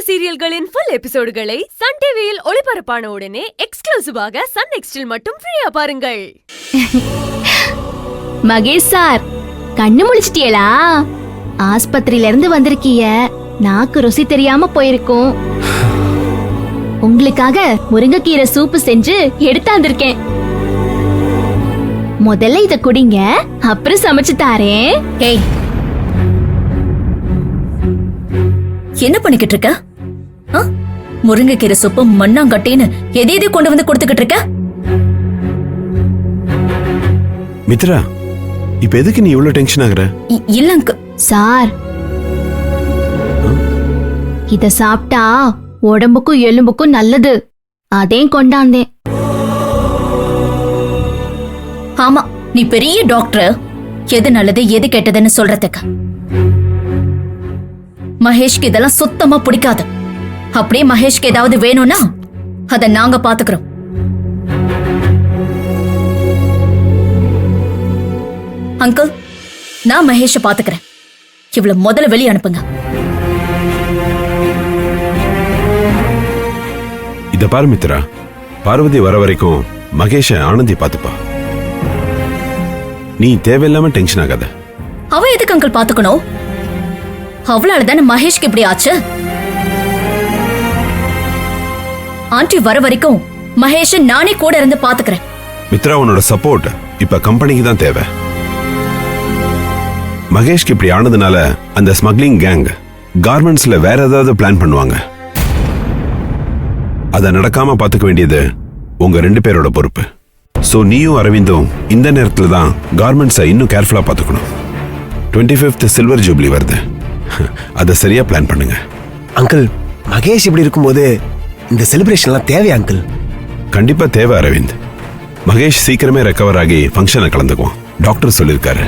சீரியல்களின் full எபிசோடுகளை Sun டிவியில் ஒளிபரப்பான உடனே எக்ஸ்க்ளூசிவாக சன் நெக்ஸ்டில் மட்டும் ஃப்ரீயா பாருங்கள். மகேஷ் சார், கண்ணு முழிச்சிட்டியலா? ஆஸ்பத்திரியில இருந்து வந்திருக்கீங்க, நாக்கு ருசி தெரியாம போயிருக்கும். உங்களுக்காக முருங்கைக்கீரை சூப்பு செஞ்சு எடுத்தாந்திருக்கேன். முதல்ல இத குடிங்க, அப்புறம் சமைச்சு தாரேன். ஏய், என்ன பண்ணிக்கிட்டு இருக்க? முருங்கைக்கீரை சூப்பு மண்ணாங்கட்டின்னு எதையதே கொண்டு வந்து கொடுத்துக்கிட்டு இருக்க? மித்ரா, இப்ப எதுக்கு நீ இவ்வளவு டென்ஷன் ஆகுற? இல்லங்க சார், இத சாப்பிட்டா உடம்புக்கும் எலும்புக்கும் நல்லது, அதே கொண்டாந்தேன். ஆமா, நீ பெரிய டாக்டர், எது நல்லது எது கெட்டதுன்னு சொல்றதுக்கு. மகேஷ்க்கு இதெல்லாம் சுத்தமா பிடிக்காது. அப்படியே மகேஷ்க்கு ஏதாவது வேணும்னா அத நாங்க பாத்துக்கிறோம். அங்கிள், நான் மகேஷ பாத்துக்கிறேன். இவ்வளவு முதல்ல வெளியே அனுப்புங்க. இத பாரு மித்ரா, பார்வதி வர வரைக்கும் மகேஷ ஆனந்தி பாத்துப்பா. நீ தேவையில்லாம டென்ஷன் ஆகாத. அவ எதுக்கு அங்கிள் பாத்துக்கணும்? அவளாலதானே மகேஷ்க்கு இப்படி ஆச்சு. ஆண்டி வர வரைக்கும் மகேஷ நானே கூட இருந்து பாத்துக்கிறேன். மித்ரா, உன்னோட சப்போர்ட் இப்ப கம்பெனிக்கு தான் தேவை. மகேஷ்க்கு இப்படி ஆனதுனால அந்த ஸ்மக்லிங் கேங் கார்மெண்ட்ஸ்ல வேற ஏதாவது பிளான் பண்ணுவாங்க. அத நடக்காம பாத்துக்க வேண்டியது உங்க 2 பேரோட பொறுப்பு. சோ நீயும் அரவிந்தும் இந்த நேரத்துல தான் கார்மெண்ட்ஸை இன்னும் கேர்ஃபுல்லா பாத்துக்கணும். 25th சில்வர் ஜூப்ளி வருது, அத சரியா பிளான் பண்ணுங்க. அங்கிள், மகேஷ் இப்படி இருக்கும்போது இந்த செலிப்ரேஷன்லாம் தேவையா அங்கிள்? கண்டிப்பா தேவை அரவிந்த். மகேஷ் சீக்கிரமே ரெக்கவர் ஆகி ஃபங்க்ஷனை கலந்துக்குவான், டாக்டர் சொல்லியிருக்காரு.